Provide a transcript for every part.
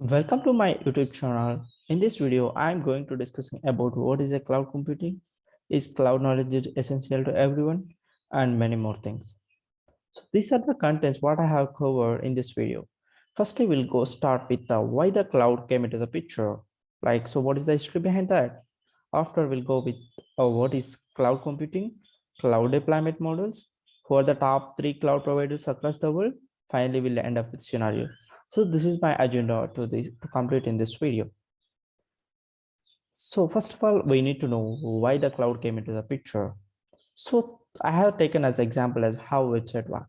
Welcome to my YouTube channel. In this video, I am going to discussing about what is a cloud computing, is cloud knowledge is essential to everyone, and many more things. So these are the contents what I have covered in this video. Firstly, we'll go start with the why the cloud came into the picture. So what is the history behind that? After we'll go with what is cloud computing, cloud deployment models, who are the top three cloud providers across the world. Finally, we'll end up with scenario. So this is my agenda to complete in this video. So first of all, we need to know why the cloud came into the picture. So I have taken as example as how website work.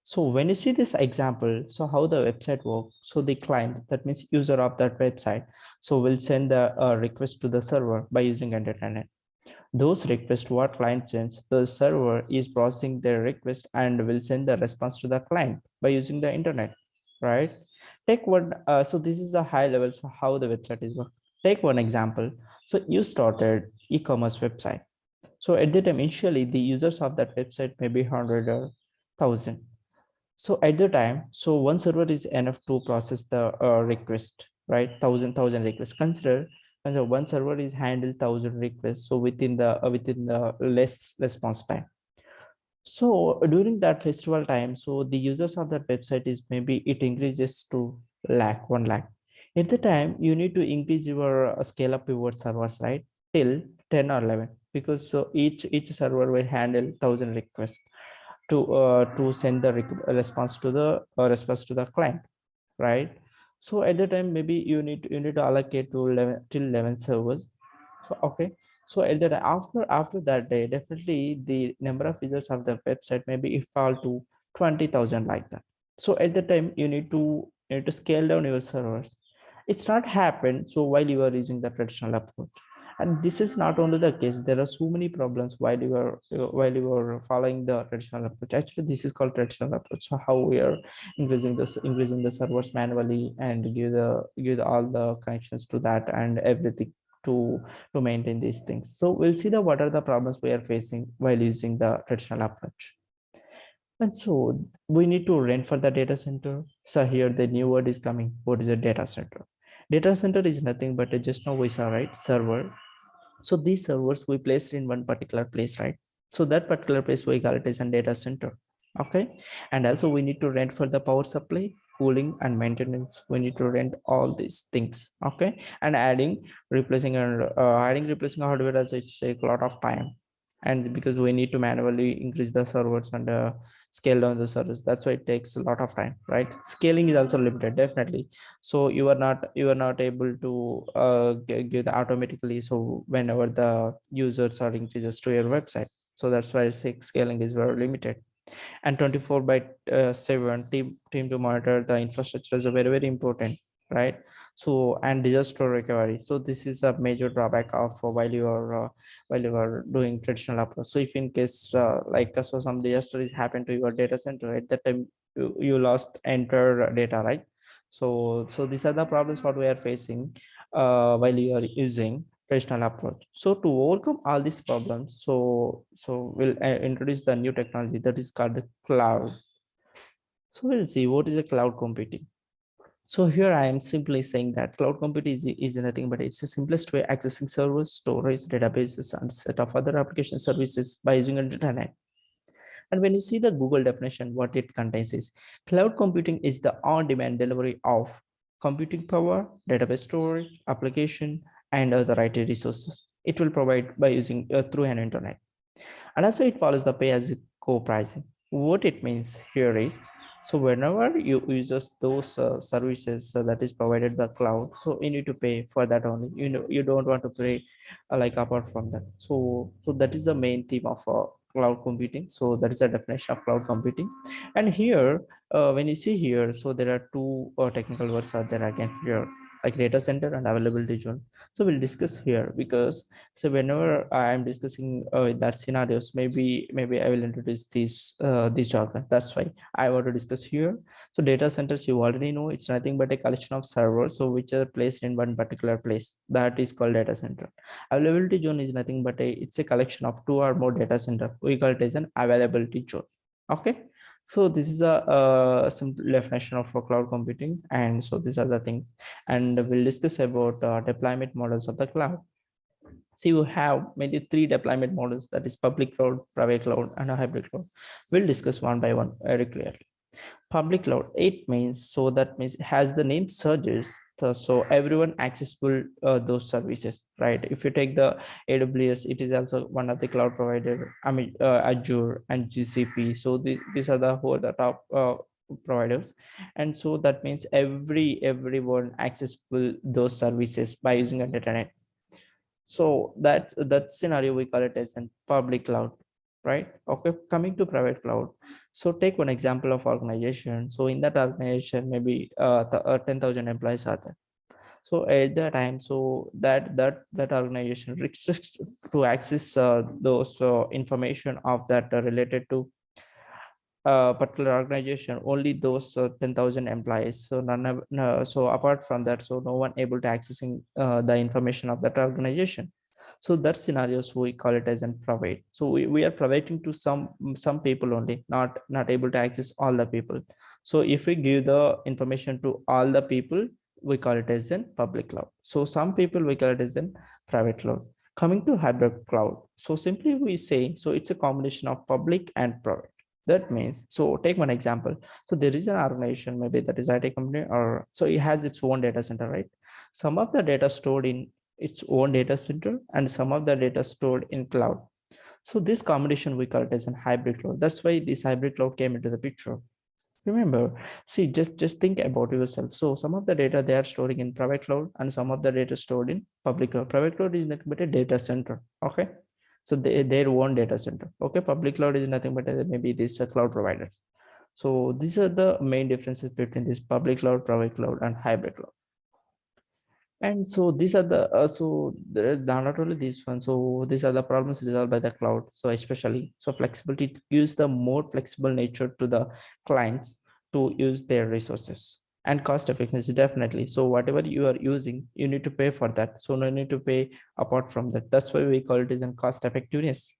So when you see this example, so how the website works, so the client, that means user of that website, so will send the request to the server by using internet. Those requests what client sends, the server is processing their request and will send the response to the client by using the internet, right? Take one, so this is a high level, so how the website is work. Take one example. So you started e-commerce website. So at the time, initially the users of that website may be 100 or 1000. So at the time, so one server is enough to process the request, right? Thousand requests. Consider one server is handle 1000 requests. So within the less response time. So during that festival time, so the users of that website is maybe it increases to 1 lakh. At the time, you need to increase your scale up your servers, right? Till 10 or 11, because so each server will handle 1000 requests to send the response to the client, right? So at the time, maybe you need to allocate to 11 till 11 servers. So okay, so at that after that day, definitely the number of users of the website maybe it fall to 20,000 like that. So at the time, you need to scale down your servers. It's not happened so while you are using the traditional approach. And this is not only the case, there are so many problems while you are following the traditional approach. Actually, this is called traditional approach. So how we are increasing the servers manually and give all the connections to that and everything to maintain these things. So we'll see the what are the problems we are facing while using the traditional approach. And so we need to rent for the data center. So here the new word is coming. What is a data center? Data center is nothing but just now we saw, right, server. So these servers we placed in one particular place, right? So that particular place we call it as a data center. Okay. And also we need to rent for the power supply, cooling and maintenance. We need to rent all these things. Okay. And replacing hardware as it take a lot of time. And because we need to manually increase the servers and scale down the servers, that's why it takes a lot of time, right? Scaling is also limited, definitely. So you are not able to give the automatically, so whenever the users are increases to your website. So that's why scaling is very limited. And 24 by 7 team to monitor the infrastructure is a very important, right? So and disaster recovery, so this is a major drawback of while you are doing traditional approach. So if in case so some disaster is happened to your data center, at that time you lost entire data, right? So these are the problems what we are facing while you are using traditional approach. So to overcome all these problems, so we'll introduce the new technology that is called the cloud. So we'll see what is a cloud computing. So here I am simply saying that cloud computing is nothing but it's the simplest way accessing servers, storage, databases, and set of other application services by using internet. And when you see the Google definition, what it contains is cloud computing is the on-demand delivery of computing power, database storage, application, and other IT resources. It will provide by using through an internet. And also it follows the pay-as-you-go pricing. What it means here is, so whenever you uses those services that is provided by cloud, so you need to pay for that only. You don't want to pay like apart from that. So that is the main theme of cloud computing. So that is the definition of cloud computing. And here, when you see here, so there are two technical words are there again here, like data center and availability zone. So we'll discuss here because so whenever I am discussing that scenarios, maybe I will introduce these jargon. That's why I want to discuss here. So data centers, you already know, it's nothing but a collection of servers, so which are placed in one particular place. That is called data center. Availability zone is nothing but it's a collection of two or more data center. We call it as an availability zone. Okay. So this is a, simple definition of cloud computing, and so these are the things, and we'll discuss about deployment models of the cloud. So you have maybe three deployment models, that is public cloud, private cloud, and a hybrid cloud. We'll discuss one by one very clearly. Public cloud, it means, so that means it has the name surges, so everyone accessible those services, right? If you take the AWS, it is also one of the cloud provider, I mean Azure and GCP. So these are the whole the top providers, and so that means everyone accessible those services by using a internet. So that scenario we call it as a public cloud, right? Okay, coming to private cloud. So take one example of organization. So in that organization, maybe 10,000 employees are there. So at that time, so that organization restricts to access those information of that related to particular organization, only those 10,000 employees. So no, so apart from that, so no one able to accessing the information of that organization. So that scenarios we call it as an private. So we are providing to some people only, not able to access all the people. So if we give the information to all the people, we call it as an public cloud. So some people we call it as an private cloud. Coming to hybrid cloud, so simply we say, so it's a combination of public and private. That means, so take one example. So there is an organization, maybe that is IT company, or so it has its own data center, right? Some of the data stored in its own data center, and some of the data stored in cloud. So this combination we call it as a hybrid cloud. That's why this hybrid cloud came into the picture. Remember, see, just think about yourself. So some of the data they are storing in private cloud, and some of the data stored in public cloud. Private cloud is nothing but a data center. Okay. So their own data center. Okay. Public cloud is nothing but maybe these cloud providers. So these are the main differences between this public cloud, private cloud, and hybrid cloud. And so these are the so there is not only this one. So these are the problems resolved by the cloud. So especially, so flexibility gives the more flexible nature to the clients to use their resources, and cost effectiveness definitely. So whatever you are using, you need to pay for that. So no need to pay apart from that. That's why we call it as in cost effectiveness.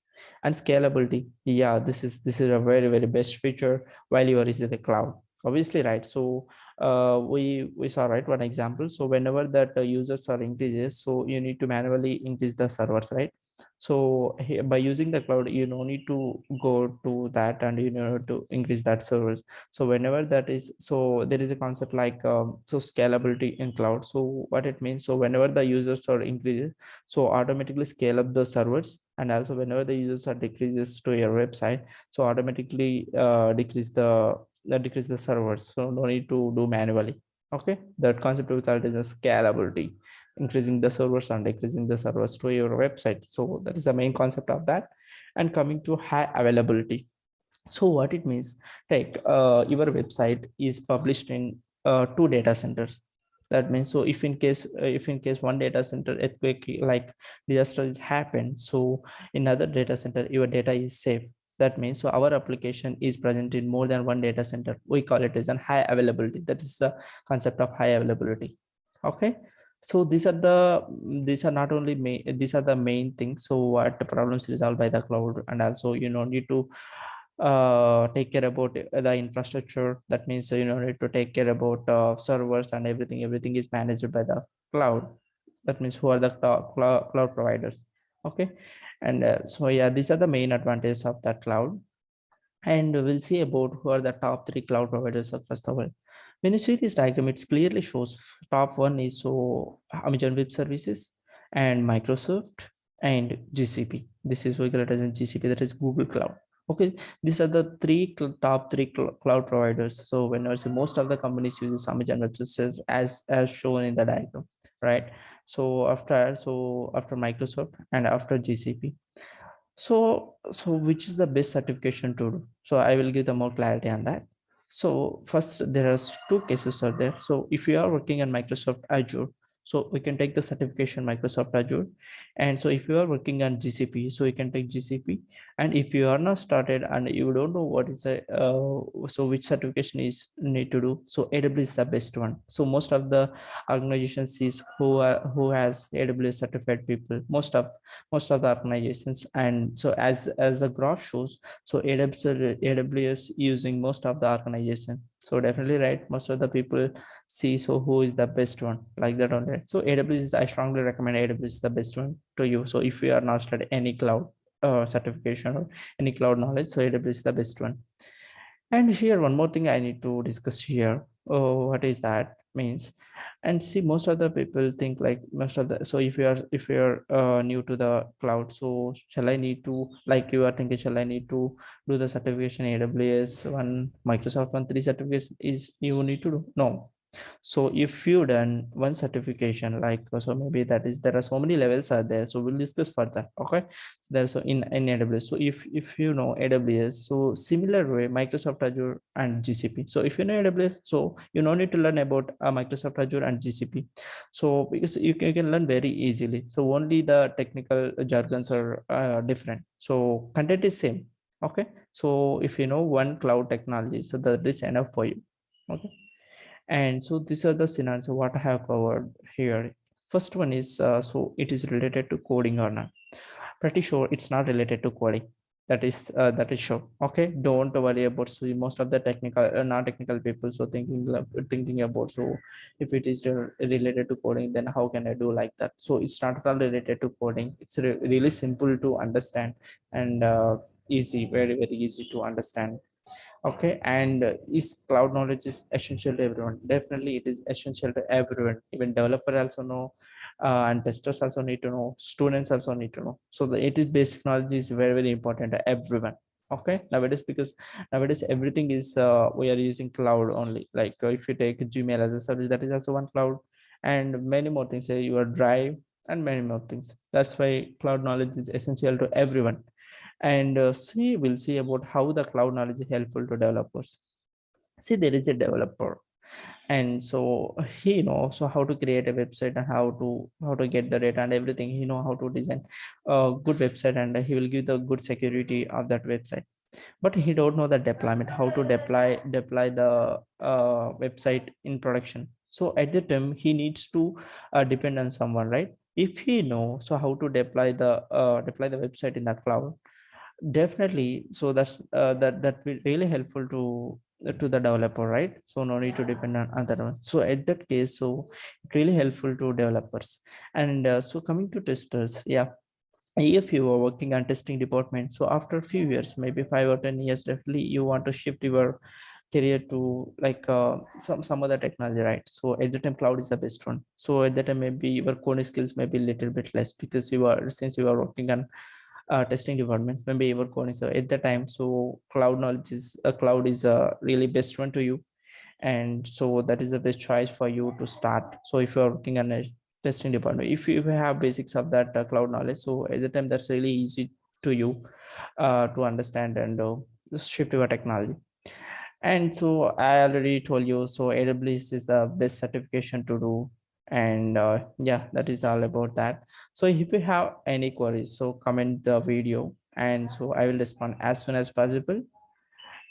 And scalability. Yeah, this is a very best feature while you are using the cloud. Obviously, right? So we saw, right, one example. So whenever that users are increases, so you need to manually increase the servers, right? So here, by using the cloud, you no need to go to that, and you know to increase that servers. So whenever that is, so there is a concept like so scalability in cloud. So what it means, so whenever the users are increases, so automatically scale up the servers, and also whenever the users are decreases to your website, so automatically decrease the servers, so no need to do manually. Okay, that concept we call it as a scalability, increasing the servers and decreasing the servers to your website. So that is the main concept of that. And coming to high availability, so what it means, like your website is published in two data centers. That means, so if in case one data center earthquake like disaster is happened, so in other data center your data is safe. That means, so our application is present in more than one data center. We call it as an high availability. That is the concept of high availability. Okay. So these are not only these are the main things. So what the problems resolved by the cloud, and also need to take care about the infrastructure. That means, need to take care about servers and everything is managed by the cloud. That means who are the cloud providers. Okay. And so yeah, these are the main advantages of that cloud. And we'll see about who are the top three cloud providers across the world. When you see this diagram, it clearly shows top one is so Amazon Web Services and Microsoft and GCP. This is we call it as in GCP, that is Google Cloud. Okay, these are the top three cloud providers. So whenever most of the companies uses Amazon Web Services as shown in the diagram, right? So after Microsoft and after GCP, so which is the best certification to do? So I will give the more clarity on that. So first, there are two cases are there. So if you are working on Microsoft Azure, so we can take the certification Microsoft Azure. And so if you are working on GCP, so you can take GCP. And if you are not started and you don't know what is a so which certification is need to do, so AWS is the best one. So most of the organizations sees who has AWS certified people, most of the organizations. And so as the graph shows, so AWS using most of the organization. So definitely right, most of the people see so who is the best one, like that only. So AWS, I strongly recommend AWS is the best one to you. So if you are not studying any cloud certification or any cloud knowledge, so AWS is the best one. And here one more thing I need to discuss here. Oh, what is that means? And see, most of the people think like most of the, so if you're new to the cloud, so shall I need to, like you are thinking, shall I need to do the certification AWS one, Microsoft one, three certificates is you need to do? No. So if you done one certification, like so maybe that is, there are so many levels are there, so we'll discuss further. Okay, so there's so in AWS, so if you know AWS, so similar way Microsoft Azure and GCP. So if you know AWS, so you no need to learn about Microsoft Azure and GCP. So because you can learn very easily, so only the technical jargons are different, so content is same. Okay, so if you know one cloud technology, so that is enough for you. Okay, and so these are the scenarios what I have covered here. First one is so it is related to coding or not? Pretty sure it's not related to coding. That is sure. Okay, don't worry about, so most of the technical non-technical people so thinking about, so if it is related to coding, then how can I do like that? So it's not at all related to coding. It's really simple to understand, and easy, very very easy to understand. Okay, and is cloud knowledge is essential to everyone? Definitely it is essential to everyone, even developer also know, and testers also need to know, students also need to know. So it is basic knowledge is very very important to everyone. Okay, nowadays, because nowadays everything is we are using cloud only, like if you take Gmail as a service, that is also one cloud, and many more things, your drive and many more things. That's why cloud knowledge is essential to everyone. And see, we'll see about how the cloud knowledge is helpful to developers. See, there is a developer, and so he knows so how to create a website and how to get the data and everything. He know how to design a good website, and he will give the good security of that website. But he don't know the deployment, how to deploy the website in production. So at the time he needs to depend on someone, right? If he know so how to deploy the website in the cloud, definitely. So that will really helpful to the developer, right? So no need to depend on other one. So at that case, so it really helpful to developers. And so coming to testers, yeah, if you are working on testing department, so after a few years, maybe 5 or 10 years, definitely you want to shift your career to like some other technology, right? So at the time cloud is the best one. So at that time maybe your coding skills may be a little bit less, because you are, since you are working on testing department, maybe your coding, so at the time, so cloud knowledge is a cloud is a really best one to you. And so that is the best choice for you to start. So if you are working on a testing department, if you have basics of that cloud knowledge, so at the time that's really easy to you to understand and shift your technology. And so I already told you, so AWS is the best certification to do. And yeah, that is all about that. So if you have any queries, so comment the video, and so I will respond as soon as possible.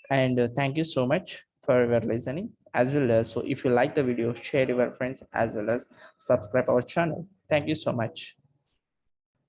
And thank you so much for your listening as well as, so if you like the video, share your friends as well as subscribe our channel. Thank you so much.